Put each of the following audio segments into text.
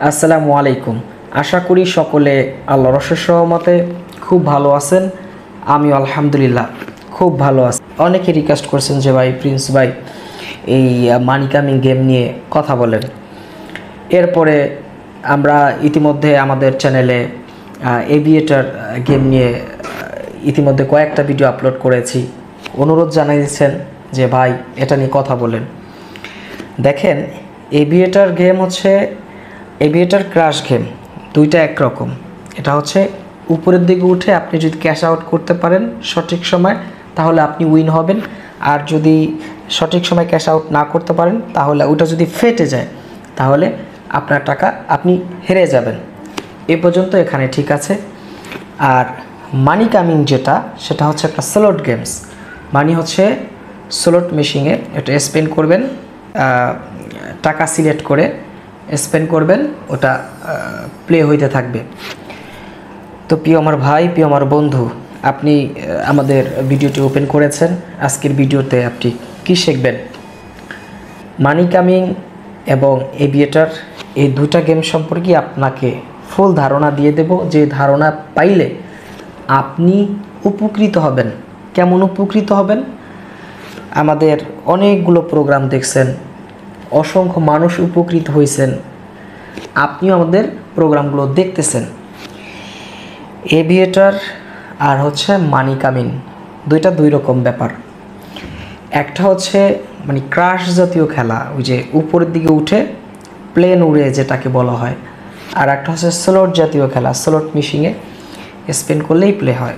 আসসালামু আলাইকুম। আশা করি সকলে আল্লাহর অশেষ রহমতে খুব ভালো আছেন। আমিও আলহামদুলিল্লাহ খুব ভালো আছি। অনেকে রিকোয়েস্ট করছেন যে ভাই প্রিন্স ভাই এই মানি কামিং গেম নিয়ে কথা বলেন। এরপরে আমরা ইতিমধ্যে আমাদের চ্যানেলে এভিয়েটার গেম নিয়ে ইতিমধ্যে কয়েকটা ভিডিও আপলোড করেছি। অনুরোধ জানিয়েছেন যে ভাই এটা নিয়ে কথা বলেন। দেখেন, এভিয়েটার গেম হচ্ছে এভিয়েটার ক্রাশ গেম, দুইটা একরকম। এটা হচ্ছে উপরের দিকে উঠে আপনি যদি ক্যাশ আউট করতে পারেন সঠিক সময় তাহলে আপনি উইন হবেন, আর যদি সঠিক সময় ক্যাশ আউট না করতে পারেন তাহলে ওটা যদি ফেটে যায় তাহলে আপনার টাকা আপনি হেরে যাবেন। এ পর্যন্ত এখানে ঠিক আছে। আর মানি কামিং যেটা, সেটা হচ্ছে একটা স্লট গেমস। মানি হচ্ছে স্লট মেশিনে এটা স্পেন করবেন, টাকা সিলেক্ট করে স্পেন করবেন, ওটা প্লে হইতে থাকবে। তো প্রিয় আমার ভাই, প্রিয় আমার বন্ধু, আপনি আমাদের ভিডিওটি ওপেন করেছেন। আজকের ভিডিওতে আপনি কি শিখবেন? মানি কামিং এবং এভিয়েটার এই দুটা গেম সম্পর্কে আপনাকে ফুল ধারণা দিয়ে দেব, যে ধারণা পাইলে আপনি উপকৃত হবেন। কেমন উপকৃত হবেন? আমাদের অনেকগুলো প্রোগ্রাম দেখছেন, অসংখ্য মানুষ উপকৃত হয়েছেন, আপনিও আমাদের প্রোগ্রামগুলো দেখতেছেন। এভিয়েটার আর হচ্ছে মানি কামিং দুইটা দুই রকম ব্যাপার। একটা হচ্ছে মানে ক্রাশ জাতীয় খেলা, ওই যে উপরের দিকে উঠে প্লেন উড়ে যেটাকে বলা হয়। আর একটা হচ্ছে স্লট জাতীয় খেলা, স্লট মেশিনে স্পেন করলেই প্লে হয়।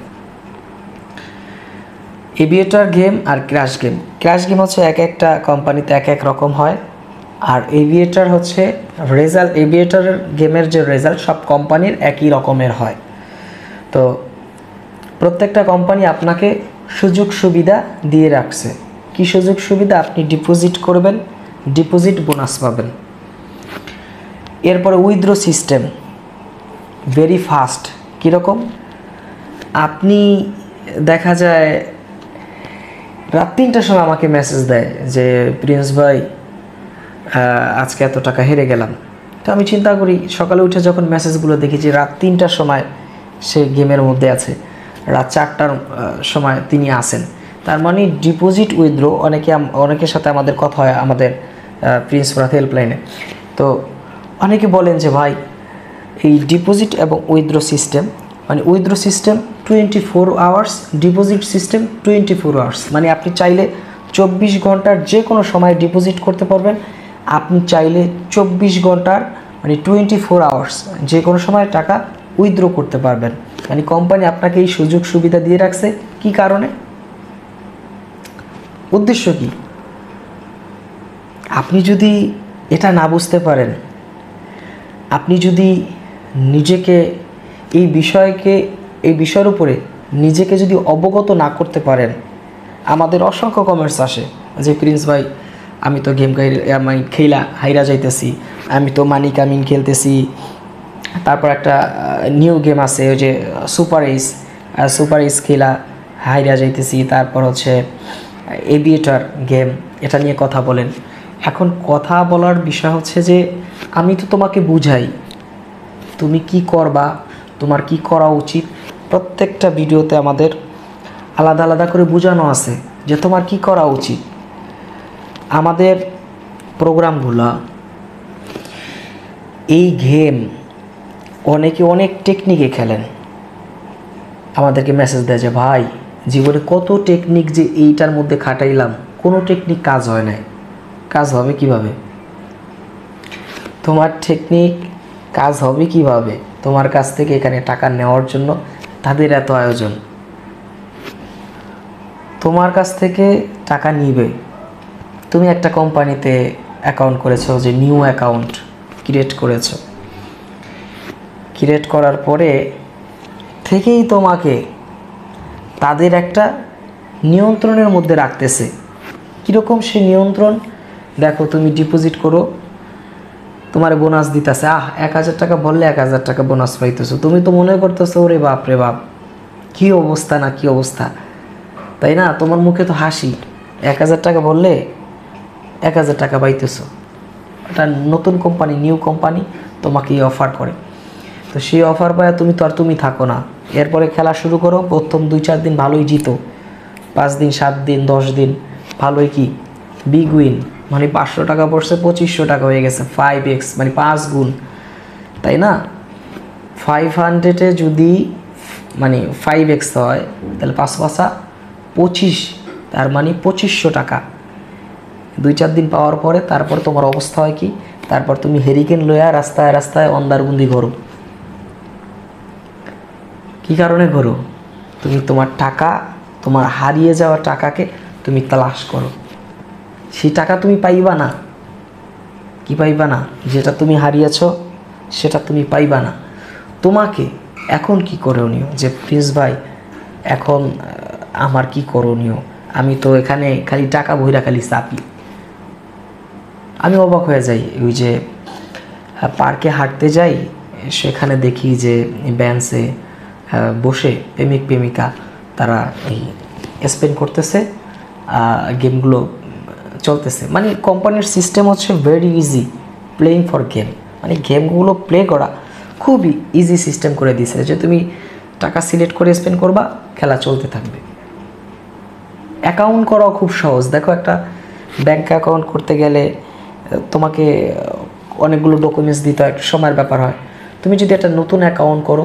এভিয়েটার গেম আর ক্র্যাশ গেম, ক্র্যাশ গেম হচ্ছে এক একটা কোম্পানিতে এক এক রকম হয়, আর এভিয়েটার হচ্ছে রেজাল্ট, এভিয়েটার গেমের যে রেজাল্ট সব কোম্পানির একই রকমের হয়। তো প্রত্যেকটা কোম্পানি আপনাকে সুযোগ সুবিধা দিয়ে রাখছে। কি সুযোগ সুবিধা? আপনি ডিপোজিট করবেন, ডিপোজিট বোনাস পাবেন। এরপরে উইথড্র সিস্টেম ভেরি ফাস্ট। কীরকম? আপনি দেখা যায় রাত 3টার সময় আমাকে মেসেজ দেয় যে প্রিন্স ভাই আজকে এত টাকা হেরে গেলাম। তো আমি চিন্তা করি, সকালে উঠে যখন মেসেজগুলো দেখি যে রাত 3টার সময় সে গেমের মধ্যে আছে, রাত 4টার সময় তিনি আসেন, তার মানে ডিপোজিট উইথড্র। অনেকের সাথে আমাদের কথা হয় আমাদের প্রিন্স ফরাত হেল্পলাইনে। তো অনেকে বলেন যে ভাই এই ডিপোজিট এবং উইথড্র সিস্টেম, মানে withdraw system 24 hours, deposit system 24 hours. মানে আপনি চাইলে 24 ঘন্টার যে কোনো সময় ডিপোজিট করতে পারবেন, আপনি চাইলে 24 ঘন্টার মানে 24 আওয়ার্স যে কোনো সময় টাকা উইথড্র করতে পারবেন। মানে কোম্পানি আপনাকে এই সুযোগ সুবিধা দিয়ে রাখছে। কি কারণে? উদ্দেশ্য কি? আপনি যদি এটা না বুঝতে পারেন, আপনি যদি নিজেকে এই বিষয়ের উপরে নিজেকে যদি অবগত না করতে পারেন, আমাদের অসংখ্য কমেন্টস আসে যে প্রিন্স ভাই আমি তো গেম খেলা হাইরা যাইতেছি, আমি তো মানি কামিং খেলতেছি, তারপর একটা নিউ গেম আছে ওই যে সুপার এইস খেলা হাইরা যাইতেছি, তারপর হচ্ছে এভিয়েটার গেম, এটা নিয়ে কথা বলেন। এখন কথা বলার বিষয় হচ্ছে যে আমি তো তোমাকে বুঝাই, তুমি কি করবা, তোমার কি করা উচিত। প্রত্যেকটা ভিডিওতে আমাদের আলাদা আলাদা করে বোঝানো আছে যে তোমার কি করা উচিত। আমাদের প্রোগ্রামগুলো, এই গেম অনেকে অনেক টেকনিকে খেলেন, আমাদেরকে মেসেজ দেয় যে ভাই জীবনে কত টেকনিক যে এইটার মধ্যে খাটাইলাম, কোনো টেকনিক কাজ হয় নাই। কাজ হবে কিভাবে? তোমার টেকনিক কাজ হবে কিভাবে? তোমার কাছ থেকে এখানে টাকা নেওয়ার জন্য তাদের এত আয়োজন, তোমার কাছ থেকে টাকা নিবে। তুমি একটা কোম্পানিতে অ্যাকাউন্ট করেছো, যে নিউ অ্যাকাউন্ট ক্রিয়েট করেছো, ক্রিয়েট করার পরে থেকেই তোমাকে তাদের একটা নিয়ন্ত্রণের মধ্যে রাখতেছে। কীরকম সে নিয়ন্ত্রণ? দেখো, তুমি ডিপোজিট করো, তোমার বোনাস দিতেছে, 1000 টাকা বললে 1000 টাকা বোনাস পাইতেছো। তুমি তো মনে করতেছো ওরে বাপ রে বাপ, কী অবস্থা না কী অবস্থা, তাই না? তোমার মুখে তো হাসি, 1000 টাকা বললে 1000 টাকা পাইতেছো। একটা নতুন কোম্পানি, নিউ কোম্পানি তোমাকে অফার করে। তো সেই অফার পায় তুমি থাকো না, এরপরে খেলা শুরু করো। প্রথম 2-4 দিন ভালোই জিতো, 5 দিন 7 দিন 10 দিন ভালোই কি বিগ উইন, মানে 500 টাকা পড়ছে 2500 টাকা হয়ে গেছে, 5x মানে 5 গুণ, তাই না? 500-এ যদি মানে 5x হয় তাহলে 5 5 25, তার মানে 2500 টাকা 2-4 দিন পাওয়ার পরে তারপর তোমার অবস্থা হয় কি, তারপর তুমি হেরিকেন লইয়া রাস্তায় রাস্তায় অন্ধারবন্দি ঘোরো। কি কারণে ঘোরো? তুমি তোমার টাকা, তোমার হারিয়ে যাওয়া টাকাকে তুমি তালাশ করো। সেই টাকা তুমি পাইবা না, কি পাইবা না? যেটা তুমি হারিয়েছ সেটা তুমি পাইবা না। তোমাকে এখন কি করণীয়, যে প্রিন্স ভাই এখন আমার কি করণীয়? আমি তো এখানে খালি টাকা বইরা খালি চাপি। আমি অবাক হয়ে যাই, ওই যে পার্কে হাঁটতে যাই, সেখানে দেখি যে বেঞ্চে বসে প্রেমিক প্রেমিকা তারা এই স্পেন্ড করতেছে, গেমগুলো চলতেছে। মানে কোম্পানির সিস্টেম হচ্ছে very easy playing for game, মানে গেমগুলো প্লে করা খুবই ইজি সিস্টেম করে দিয়েছে, যে তুমি টাকা সিলেক্ট করে স্পেন্ড করবা, খেলা চলতে থাকবে। অ্যাকাউন্ট করাও খুব সহজ। দেখো, একটা ব্যাঙ্ক অ্যাকাউন্ট করতে গেলে তোমাকে অনেকগুলো ডকুমেন্টস দিতে হয়, একটা সময়ের ব্যাপার হয়। তুমি যদি একটা নতুন অ্যাকাউন্ট করো,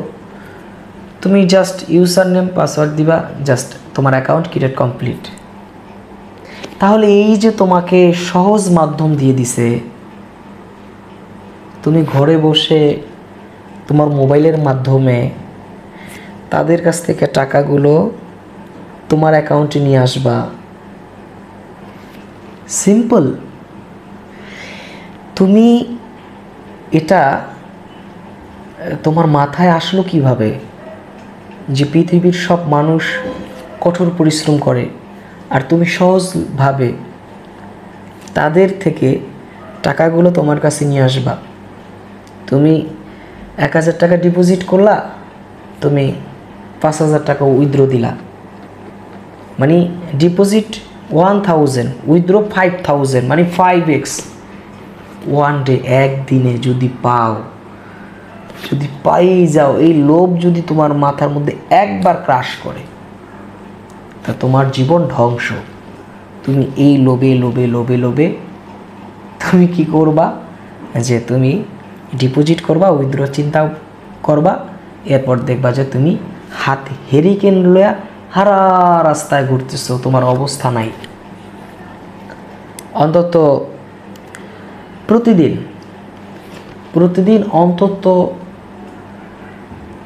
তুমি জাস্ট ইউজার নেম পাসওয়ার্ড দিবা, জাস্ট তোমার অ্যাকাউন্ট ক্রিয়েট কমপ্লিট। তাহলে এই যে তোমাকে সহজ মাধ্যম দিয়ে দিছে, তুমি ঘরে বসে তোমার মোবাইলের মাধ্যমে তাদের কাছ থেকে টাকাগুলো তোমার অ্যাকাউন্টে নিয়ে আসবা। সিম্পল। তুমি এটা তোমার মাথায় আসলো কিভাবে যে পৃথিবীর সব মানুষ কঠোর পরিশ্রম করে, আর তুমি সহজভাবে তাদের থেকে টাকাগুলো তোমার কাছে নিয়ে আসবা? তুমি 1000 টাকা ডিপোজিট করলা, তুমি 5000 টাকা উইথড্র দিলা, মানে ডিপোজিট 1000, উইথড্র 5000, মানে 5x। ওয়ান ডে, একদিনে যদি পাও, যদি পাই যাও, এই লোভ যদি তোমার মাথার মধ্যে একবার ক্রাশ করে, তা তোমার জীবন ধ্বংস। তুমি এই লোভে লোভে লোভে লোভে তুমি কি করবা, যে তুমি ডিপোজিট করবা, উইথড্র চিন্তা করবা, এরপর দেখবা যে তুমি হাতে হেরিকেন লয়া হারা রাস্তায় ঘুরতেছো, তোমার অবস্থা নাই। অন্তত প্রতিদিন অন্তত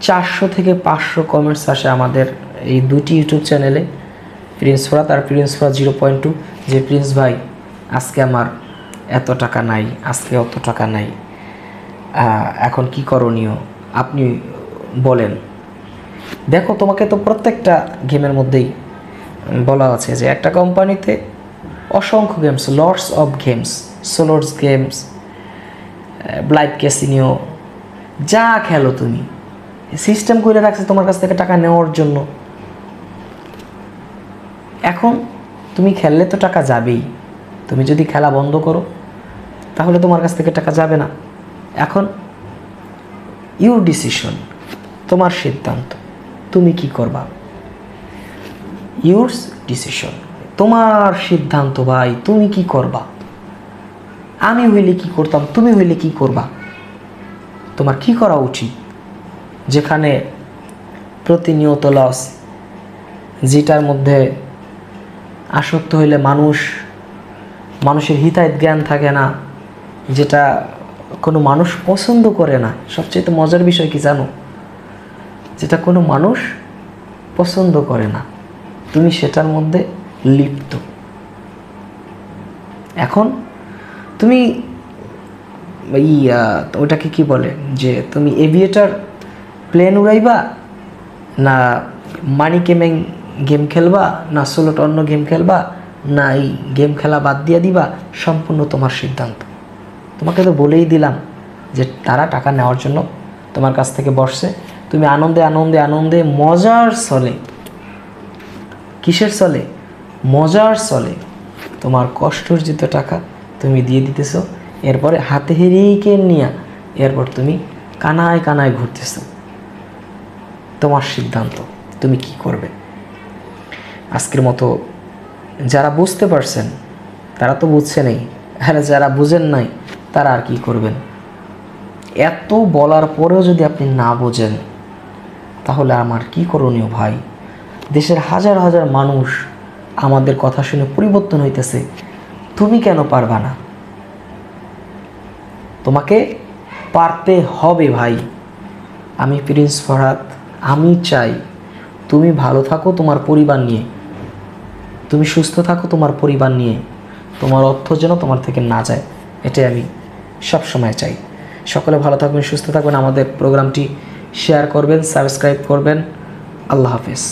400 থেকে 500 কমেন্টস আসে আমাদের এই দুটি ইউটিউব চ্যানেলে, প্রিন্স ফরাত আর প্রিন্স ফরাত 0.2, যে প্রিন্স ভাই আজকে আমার এত টাকা নাই, আজকে অত টাকা নাই, এখন কি করণীয় আপনি বলেন। দেখো, তোমাকে তো প্রত্যেকটা গেমের মধ্যেই বলা আছে যে একটা কোম্পানিতে অসংখ্য games, lots of games, slots games, live casino, যা খেলো তুমি সিস্টেম করে রাখছে তোমার কাছ থেকে টাকা নেওয়ার জন্য। এখন তুমি খেললে তো টাকা যাবেই, তুমি যদি খেলা বন্ধ করো তাহলে তোমার কাছ থেকে টাকা যাবে না। এখন ইউর ডিসিশন, তোমার সিদ্ধান্ত, তুমি কি করবা। ইউর ডিসিশন, তোমার সিদ্ধান্ত ভাই, তুমি কি করবা। আমি হইলে কি করতাম, তুমি হইলে কি করবা, তোমার কি করা উচিত। যেখানে প্রতিনিয়ত লস, যেটার মধ্যে আসক্ত হইলে মানুষের হিতাহিত জ্ঞান থাকে না, যেটা কোনো মানুষ পছন্দ করে না। সবচেয়ে মজার বিষয় কি জানো, যেটা কোনো মানুষ পছন্দ করে না, তুমি সেটার মধ্যে লিপ্ত। এখন তুমি ওটাকে কি বলে, যে তুমি এভিয়েটার প্লেন উড়াইবা, না মানি গেমিং গেম খেলবা, না সোলোট অন্য গেম খেলবা, না এই গেম খেলা বাদ দিয়ে দিবা, সম্পূর্ণ তোমার সিদ্ধান্ত। তোমাকে তো বলেই দিলাম যে তারা টাকা নেওয়ার জন্য তোমার কাছ থেকে বসছে, তুমি আনন্দে আনন্দে আনন্দে মজার চলে, কিসের চলে, মজার চলে, তোমার কষ্টার্জিত টাকা তুমি দিয়ে দিতেছো এরপরে হাতে হেরিকেন নিয়ে এরপর তুমি কানায় কানায় ঘুরতেছো। তোমার সিদ্ধান্ত, তুমি কি করবে। আজকের মতো যারা বুঝতে পারছেন তারা তো বুঝছেনই, আর যারা বুঝেন নাই তারা আর কি করবেন। এত বলার পরেও যদি আপনি না বোঝেন তাহলে আমার কি করণীয় ভাই। দেশের হাজার হাজার মানুষ আমাদের কথা শুনে পরিবর্তন হইতেছে, তুমি কেন পারবা না? তোমাকে পারতে হবে ভাই। আমি প্রিন্স ফরহাদ, আমি চাই তুমি ভালো থাকো তোমার পরিবার নিয়ে, তুমি সুস্থ থাকো তোমার পরিবার নিয়ে, তোমার অর্থ যেন তোমার থেকে না যায়, এটাই আমি সব সময় চাই। সকলে ভালো থাকবেন, সুস্থ থাকবেন, আমাদের প্রোগ্রামটি শেয়ার করবেন, সাবস্ক্রাইব করবেন। আল্লাহ হাফেজ।